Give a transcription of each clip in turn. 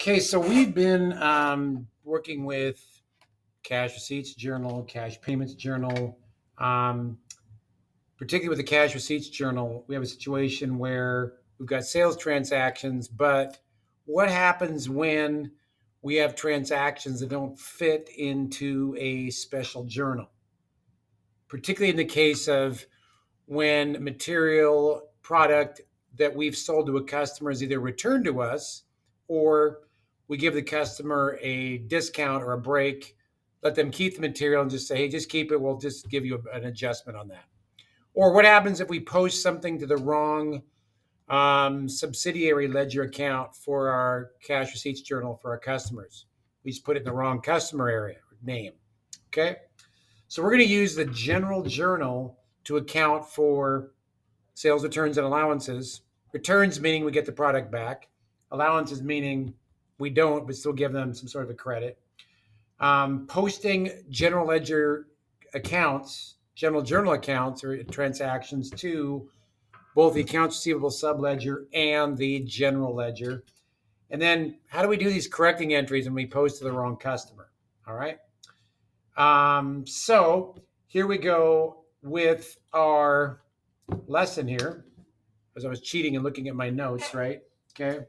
Okay, so we've been working with cash receipts journal, cash payments journal. Um, Particularly with the cash receipts journal, we have a situation where we've got sales transactions, but what happens when we have transactions that don't fit into a special journal? Particularly in the case of when material product that we've sold to a customer is either returned to us or we give the customer a discount or a break, let them keep the material and just say, hey, just keep it. We'll just give you an adjustment on that. Or what happens if we post something to the wrong subsidiary ledger account for our cash receipts journal for our customers? We just put it in the wrong customer area name. Okay. So we're going to use the general journal to account for sales returns and allowances. Returns meaning we get the product back. Allowances meaning we don't, but still give them some sort of a credit. Posting general ledger accounts, general journal accounts or transactions to both the accounts receivable subledger and the general ledger. And then how do we do these correcting entries when we post to the wrong customer? All right. So here we go with our lesson here, as I was cheating and looking at my notes, right? Okay.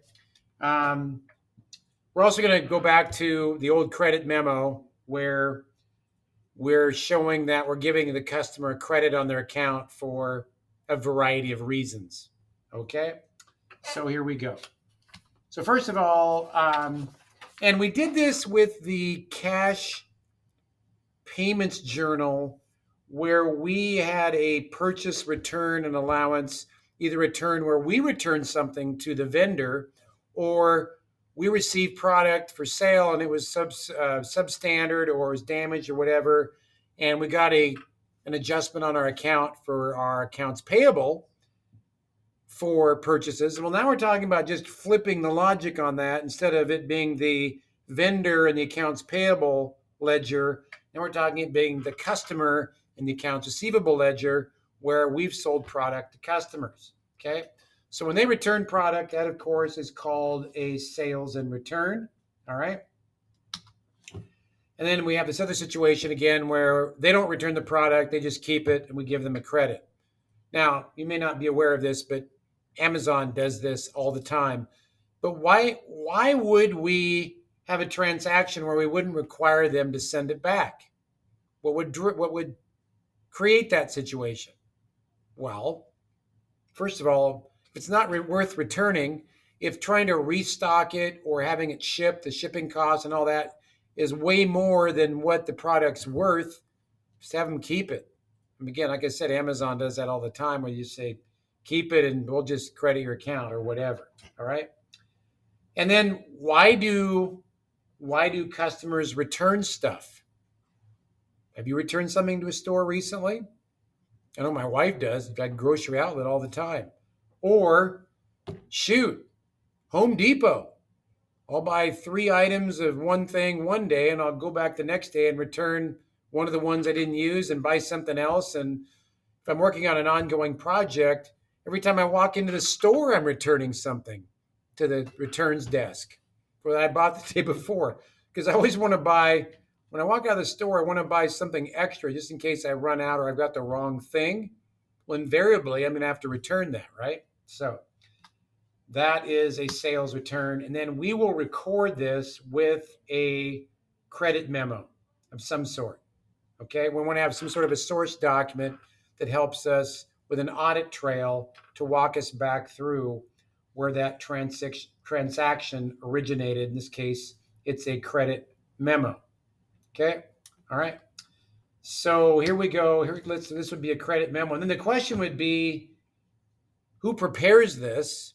We're also going to go back to the old credit memo where we're showing that we're giving the customer credit on their account for a variety of reasons. Okay. So here we go. So first of all, and we did this with the cash payments journal where we had a purchase return and allowance, either return where we return something to the vendor or we received product for sale and it was substandard or was damaged or whatever, and we got an adjustment on our account for our accounts payable for purchases. Well, now we're talking about just flipping the logic on that. Instead of it being the vendor and the accounts payable ledger, now we're talking it being the customer in the accounts receivable ledger where we've sold product to customers. Okay. So when they return product, that of course is called a sales and return. All right. And then we have this other situation again where they don't return the product, they just keep it and we give them a credit. Now, you may not be aware of this, but Amazon does this all the time. But why would we have a transaction where we wouldn't require them to send it back? What would create that situation? Well, first of all, it's not worth returning if trying to restock it or having it shipped, the shipping costs and all that is way more than what the product's worth. Just have them keep it. And again, like I said, Amazon does that all the time where you say, keep it and we'll just credit your account or whatever. All right. And then why do customers return stuff? Have you returned something to a store recently? I know my wife does. At grocery outlet all the time. Or shoot, Home Depot. I'll buy 3 items of one thing one day and I'll go back the next day and return one of the ones I didn't use and buy something else. And if I'm working on an ongoing project, every time I walk into the store, I'm returning something to the returns desk for that I bought the day before. Because I always want to buy, when I walk out of the store, I want to buy something extra just in case I run out or I've got the wrong thing. Well, invariably, I'm going to have to return that, right? So that is a sales return. And then we will record this with a credit memo of some sort. Okay, we want to have some sort of a source document that helps us with an audit trail to walk us back through where that transaction originated. In this case, it's a credit memo. Okay, all right. So here we go. This would be a credit memo. And then the question would be, who prepares this?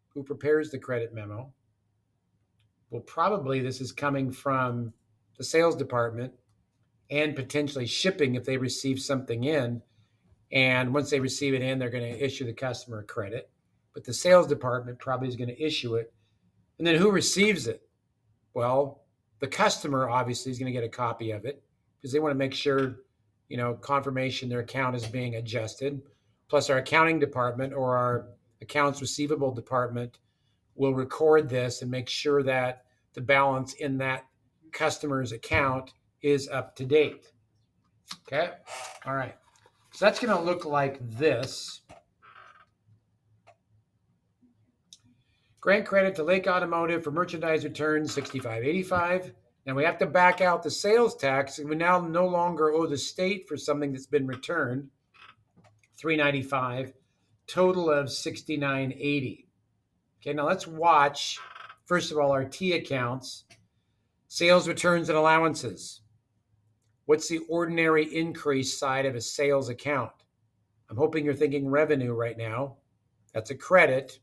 Who prepares the credit memo? Well, probably this is coming from the sales department and potentially shipping if they receive something in. And once they receive it in, they're going to issue the customer a credit. But the sales department probably is going to issue it. And then who receives it? Well, the customer obviously is going to get a copy of it because they want to make sure, confirmation their account is being adjusted. Plus our accounting department or our accounts receivable department will record this and make sure that the balance in that customer's account is up to date. Okay. All right. So that's going to look like this. Grant credit to Lake Automotive for merchandise returns $65.85. Now we have to back out the sales tax, and we now no longer owe the state for something that's been returned, $395, total of $69.80. Okay, now let's watch, first of all, our T accounts, sales returns and allowances. What's the ordinary increase side of a sales account? I'm hoping you're thinking revenue right now. That's a credit.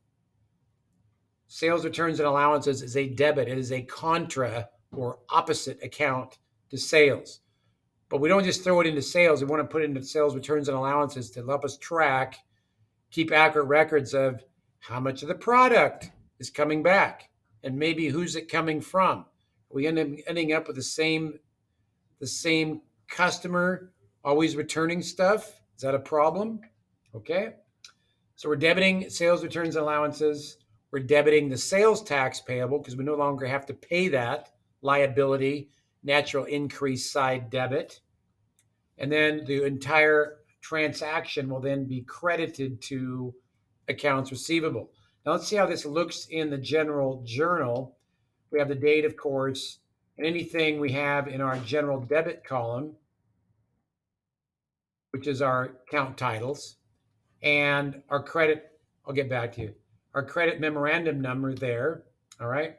Sales returns and allowances is a debit. It is a contra or opposite account to sales. But we don't just throw it into sales. We want to put it into sales returns and allowances to help us track, keep accurate records of how much of the product is coming back and maybe who's it coming from. We end up ending up with the same customer always returning stuff. Is that a problem? Okay. So we're debiting sales returns and allowances. We're debiting the sales tax payable because we no longer have to pay that liability, natural increase side debit. And then the entire transaction will then be credited to accounts receivable. Now let's see how this looks in the general journal. We have the date, of course, and anything we have in our general debit column, which is our account titles, and our credit, I'll get back to you, our credit memorandum number there, all right?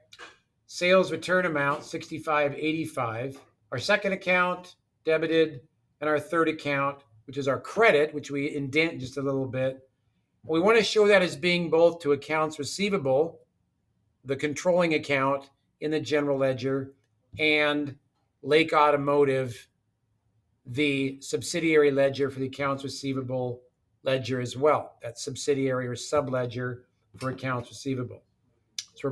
Sales return amount, $65.85. Our second account, debited, and our third account, which is our credit, which we indent just a little bit. We want to show that as being both to accounts receivable, the controlling account in the general ledger, and Lake Automotive, the subsidiary ledger for the accounts receivable ledger as well. That subsidiary or subledger for accounts receivable. So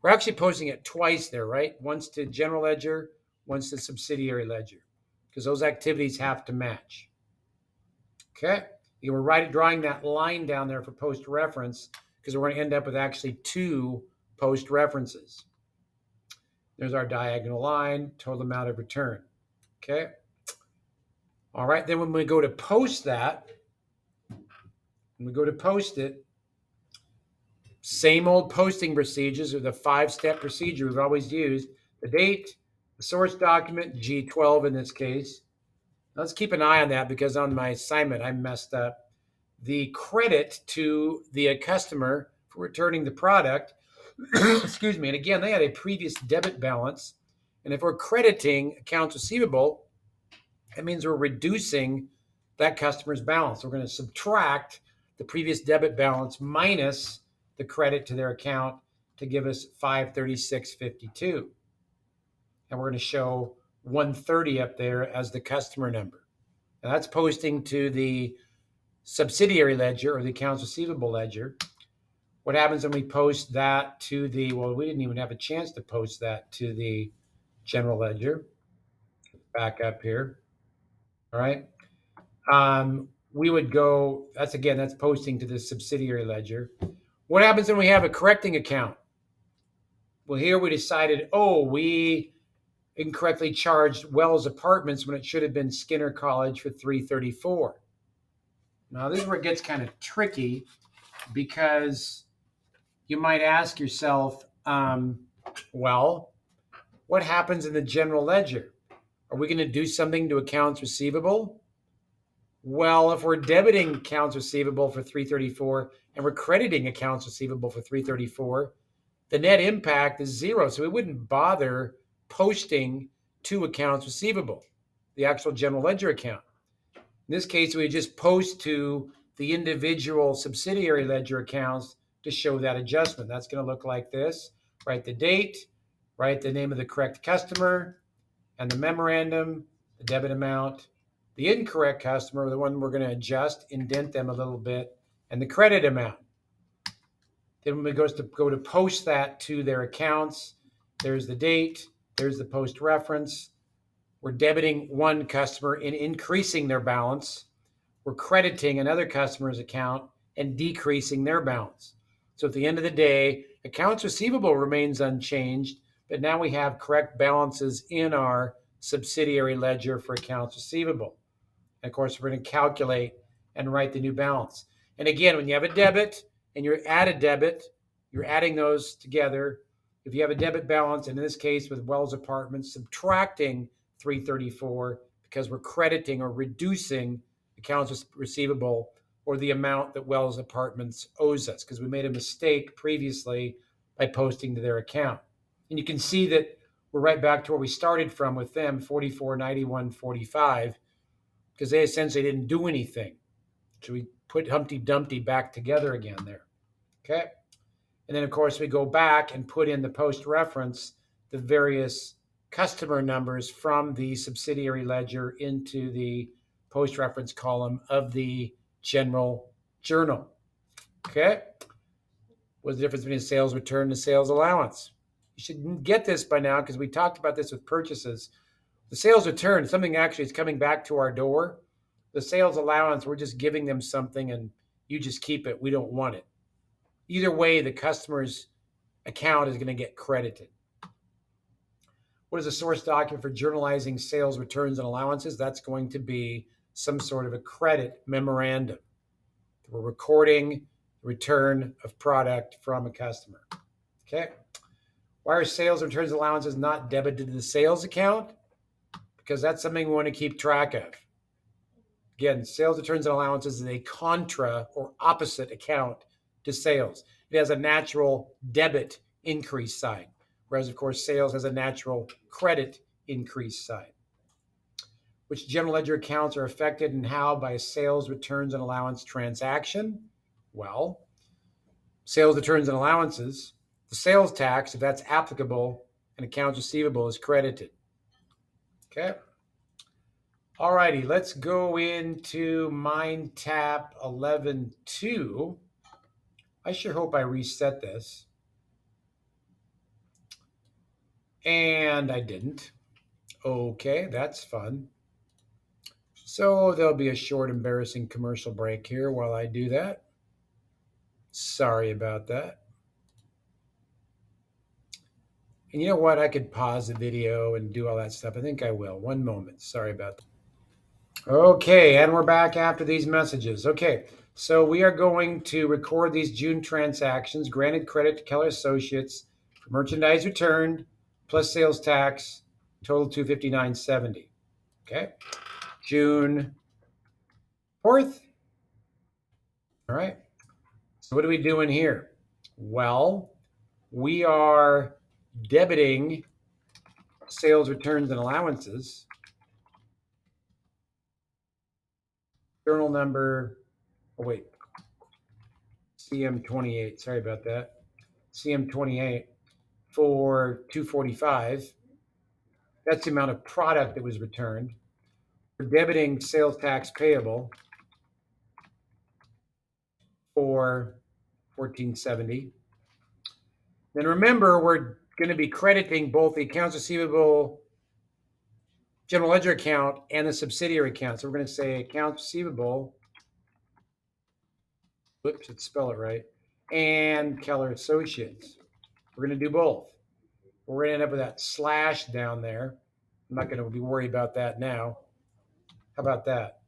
we're actually posting it twice there, right? Once to general ledger, once to subsidiary ledger, because those activities have to match. Okay, you were drawing that line down there for post reference because we're going to end up with actually two post references. There's our diagonal line, total amount of return. Okay. All right, then when we go to post that, when we go to post it, same old posting procedures or the 5-step procedure we've always used. The date, the source document, G12 in this case. Now let's keep an eye on that because on my assignment I messed up. The credit to the customer for returning the product, excuse me, and again, they had a previous debit balance. And if we're crediting accounts receivable, that means we're reducing that customer's balance. We're going to subtract the previous debit balance minus the credit to their account to give us $536.52. And we're going to show 130 up there as the customer number. Now that's posting to the subsidiary ledger or the accounts receivable ledger. What happens when we post that to the, well, we didn't even have a chance to post that to the general ledger. Back up here. All right. We would go, that's posting to the subsidiary ledger. What happens when we have a correcting account? Well, here we decided, we incorrectly charged Wells Apartments when it should have been Skinner College for $334. Now, this is where it gets kind of tricky because you might ask yourself, well, what happens in the general ledger? Are we going to do something to accounts receivable? Well, if we're debiting accounts receivable for $334 and we're crediting accounts receivable for $334, the net impact is zero. So we wouldn't bother posting to accounts receivable, the actual general ledger account. In this case, we just post to the individual subsidiary ledger accounts to show that adjustment. That's going to look like this. Write the date, write the name of the correct customer, and the memorandum, the debit amount, the incorrect customer, the one we're going to adjust, indent them a little bit, and the credit amount. Then when we go to post that to their accounts, there's the date, there's the post reference. We're debiting one customer and increasing their balance. We're crediting another customer's account and decreasing their balance. So at the end of the day, accounts receivable remains unchanged, but now we have correct balances in our subsidiary ledger for accounts receivable. And of course, we're going to calculate and write the new balance. And again, when you have a debit and you're at a debit, you're adding those together. If you have a debit balance, and in this case with Wells Apartments, subtracting 334 because we're crediting or reducing accounts receivable or the amount that Wells Apartments owes us because we made a mistake previously by posting to their account. And you can see that we're right back to where we started from with them, 44.91.45, because they essentially didn't do anything. So we put Humpty Dumpty back together again there. Okay. And then, of course, we go back and put in the post reference the various customer numbers from the subsidiary ledger into the post reference column of the general journal. Okay. What's the difference between a sales return and a sales allowance? You should get this by now because we talked about this with purchases. The sales return, something actually is coming back to our door. The sales allowance, we're just giving them something and you just keep it. We don't want it. Either way, the customer's account is going to get credited. What is a source document for journalizing sales returns and allowances? That's going to be some sort of a credit memorandum. We're recording the return of product from a customer. Okay. Why are sales returns and allowances not debited to the sales account? Because that's something we want to keep track of. Again, sales returns and allowances is a contra or opposite account to sales. It has a natural debit increase sign, whereas, of course, sales has a natural credit increase sign. Which general ledger accounts are affected and how by a sales returns and allowance transaction? Well, sales returns and allowances, the sales tax, if that's applicable, and accounts receivable is credited. Okay. All righty, let's go into MindTap 11.2. I sure hope I reset this. And I didn't. Okay, that's fun. So there'll be a short, embarrassing commercial break here while I do that. Sorry about that. And you know what? I could pause the video and do all that stuff. I think I will. One moment. Sorry about that. Okay, and we're back after these messages. Okay, so we are going to record these June transactions. Granted credit to Keller Associates for merchandise returned plus sales tax, total $259.70. Okay, June 4th. All right. So what are we doing here? Well, we are debiting sales returns and allowances. Journal number, oh wait, CM28. Sorry about that. CM28 for 245. That's the amount of product that was returned. We're debiting sales tax payable for 1470. Then remember, we're going to be crediting both the accounts receivable general ledger account and the subsidiary account. So we're going to say accounts receivable. Whoops, let's spell it right. And Keller Associates. We're going to do both. We're going to end up with that slash down there. I'm not going to be worried about that now. How about that?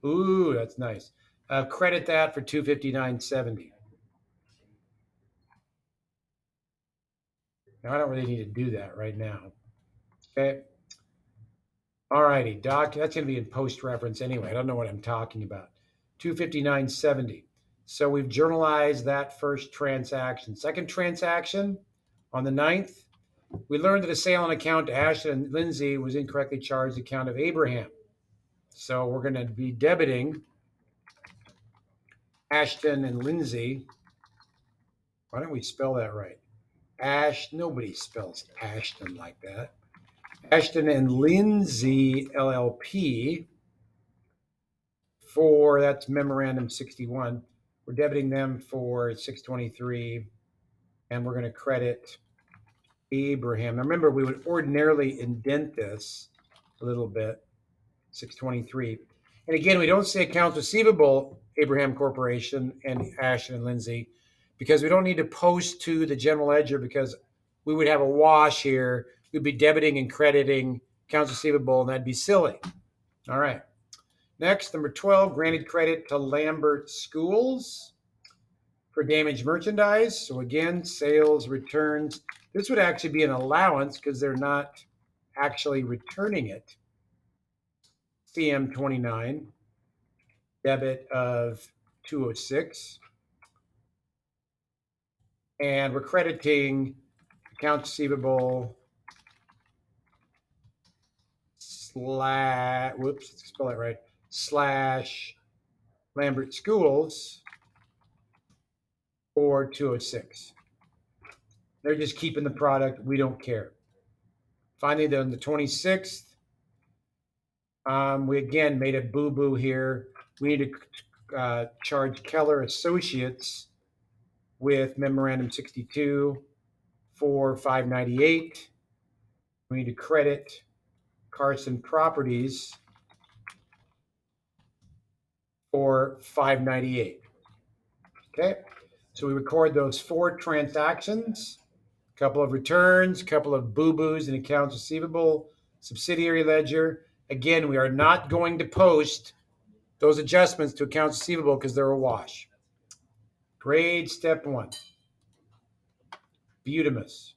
Ooh, that's nice. Credit that for $259.70. Now, I don't really need to do that right now. Okay. All righty, doc. That's going to be in post reference anyway. I don't know what I'm talking about. $259.70. So we've journalized that first transaction. Second transaction on the 9th, we learned that a sale on account to Ashton and Lindsay was incorrectly charged the account of Abraham. So we're going to be debiting Ashton and Lindsay. Why don't we spell that right? Nobody spells Ashton like that. Ashton and Lindsay LLP for, that's memorandum 61. We're debiting them for 623, and we're going to credit Abraham. Now remember, we would ordinarily indent this a little bit, 623. And again, we don't say accounts receivable, Abraham Corporation and Ashton and Lindsay, because we don't need to post to the general ledger because we would have a wash here. We'd be debiting and crediting accounts receivable, and that'd be silly. All right. Next, number 12, granted credit to Lambert Schools for damaged merchandise. So again, sales returns. This would actually be an allowance because they're not actually returning it. CM 29, debit of 206. And we're crediting accounts receivable slash, whoops, spell it right, slash Lambert Schools for 206. They're just keeping the product. We don't care. Finally, on the 26th, we again made a boo-boo here. We need to charge Keller Associates with memorandum 62 for 598. We need to credit Carson Properties for 598. Okay, so we record those 4 transactions, a couple of returns, a couple of boo-boos in accounts receivable, subsidiary ledger. Again, we are not going to post those adjustments to accounts receivable because they're a wash. Grade step 1. Butamus.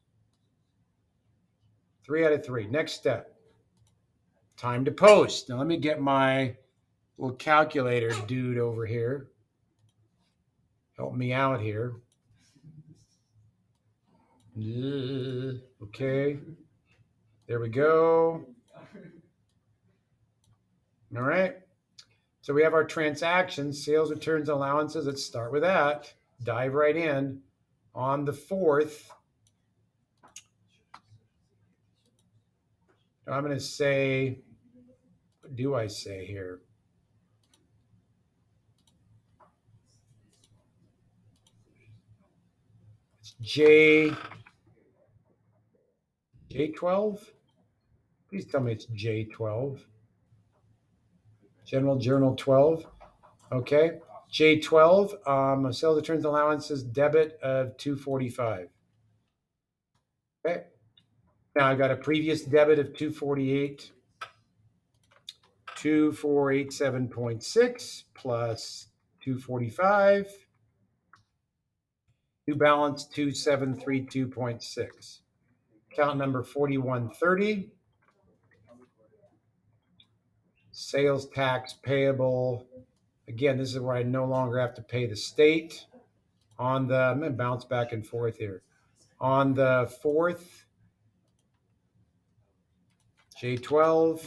3 out of 3. Next step. Time to post. Now let me get my little calculator dude over here. Help me out here. Okay. There we go. All right. So we have our transactions, sales, returns, allowances. Let's start with that. Dive right in. On the 4th, I'm going to say, what do I say here? It's J12? Please tell me it's J12. General Journal 12. Okay. J12, sales, returns, allowances, debit of 245. Okay. Now I've got a previous debit of 248. 2487.6 plus 245. New balance 2732.6. Account number 4130. Sales tax payable. Again, this is where I no longer have to pay the state. I'm going to bounce back and forth here. On the 4th, J12,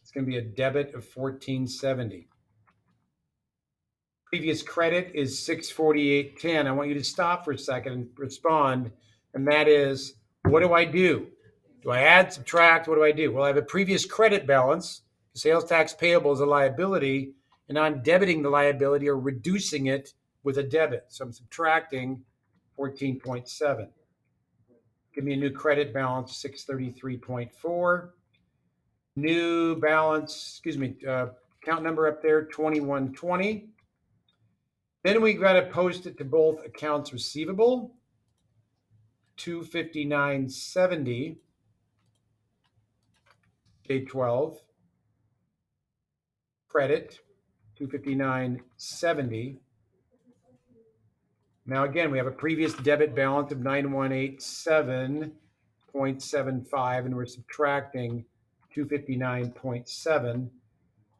it's going to be a debit of 1470. Previous credit is 648.10. I want you to stop for a second and respond. And that is, what do I do? Do I add, subtract? What do I do? Well, I have a previous credit balance. The sales tax payable is a liability, and I'm debiting the liability or reducing it with a debit. So I'm subtracting 14.7. Give me a new credit balance, 633.4. New balance, account number up there, 2120. Then we got to post it to both accounts receivable, 259.70, J12, credit, 259.70. Now again, we have a previous debit balance of 9187.75, and we're subtracting 259.7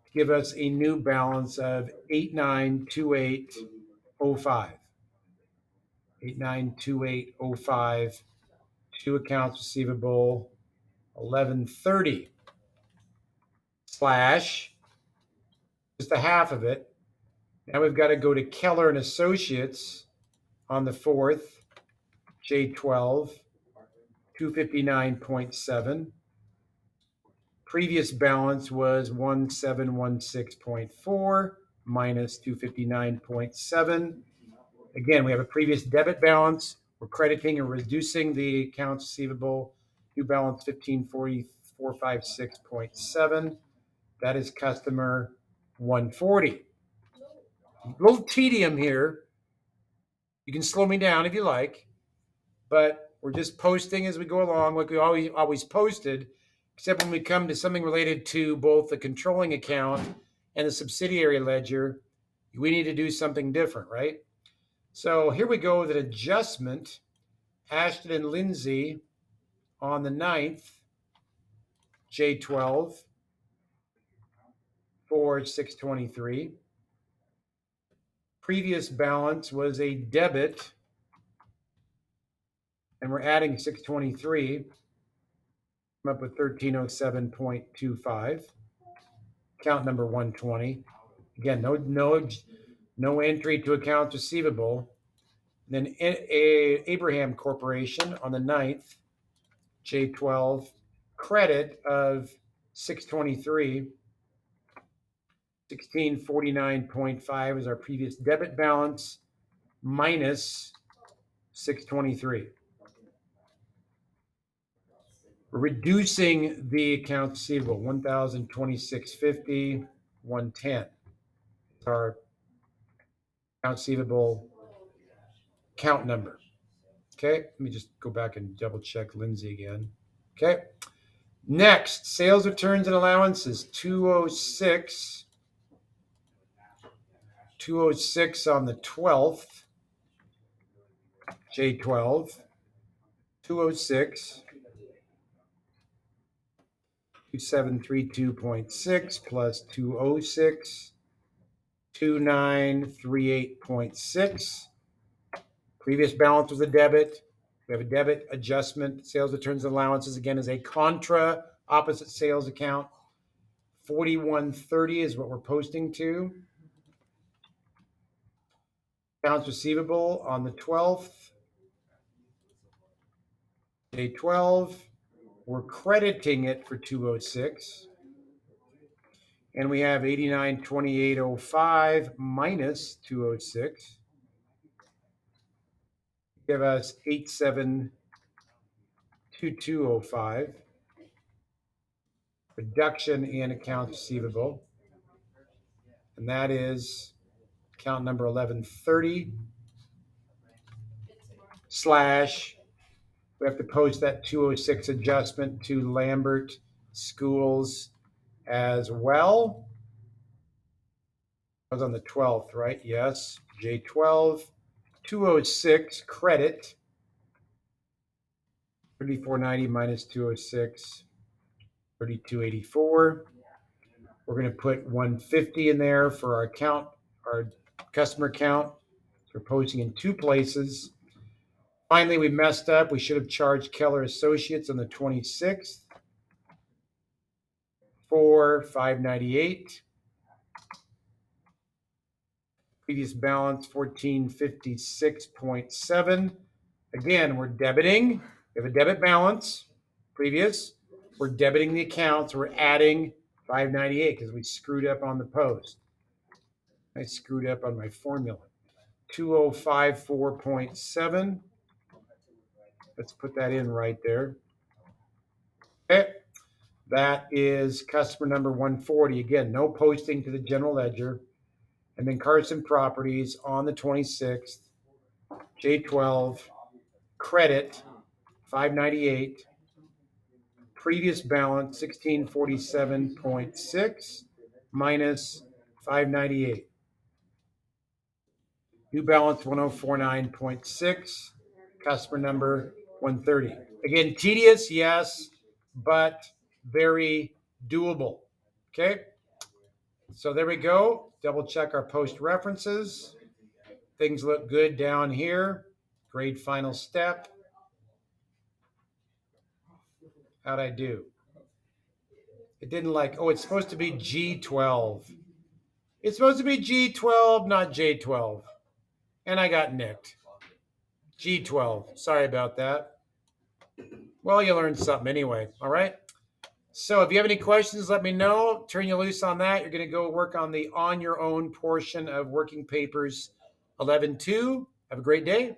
to give us a new balance of 8928.05. 8928.05 to accounts receivable 1130 slash just a half of it. Now we've got to go to Keller and Associates on the 4th, J12, 259.7. Previous balance was 1716.4 minus 259.7. Again, we have a previous debit balance. We're crediting and reducing the accounts receivable. New balance 154456.7. That is customer 140. A little tedium here. You can slow me down if you like, but we're just posting as we go along, like we always posted, except when we come to something related to both the controlling account and the subsidiary ledger, we need to do something different, right? So here we go with an adjustment. Ashton and Lindsay on the 9th, J12 for 623. Previous balance was a debit, and we're adding 623. I'm up with 1307.25. Account number 120. Again, no entry to accounts receivable. And then Abraham Corporation on the 9th, J12, credit of 623. 1649.5 is our previous debit balance minus 623. We're reducing the accounts receivable, 1,026.50, 110. Our accounts receivable count number. Okay, let me just go back and double check Lindsay again. Okay, next, sales returns and allowances, 206. 206 on the 12th, J12, 206, 2732.6 plus 206, 2938.6. Previous balance was a debit. We have a debit adjustment. Sales returns and allowances again is a contra opposite sales account. 4130 is what we're posting to. Accounts receivable on the 12th, day 12. We're crediting it for 206. And we have 8928.05 minus 206. Give us 8722.05. Reduction in accounts receivable. And that is account number 1130 slash, we have to post that 206 adjustment to Lambert Schools as well. That was on the 12th, right? Yes. J12, 206 credit, 3490 minus 206, 3284. We're going to put 150 in there for our account, our customer account. So we're posting in two places. Finally, we messed up. We should have charged Keller Associates on the 26th for $598. Previous balance 1456.7. Again, we're debiting. We have a debit balance. Previous. We're debiting the accounts. We're adding 598 because we screwed up on the post. I screwed up on my formula. 2054.7. Let's put that in right there. Okay. That is customer number 140. Again, no posting to the general ledger. And then Carson Properties on the 26th, J12, credit 598, previous balance 1647.6 minus 598. New balance 1049.6, customer number 130. Again, tedious, yes, but very doable. Okay, so there we go. Double check our post references. Things look good down here. Grade final step. How'd I do? It didn't like, oh, it's supposed to be G12. It's supposed to be G12, not J12. And I got nicked. G12. Sorry about that. Well, you learned something anyway. All right. So if you have any questions, let me know. Turn you loose on that. You're going to go work on the on your own portion of working papers 11-2. Have a great day.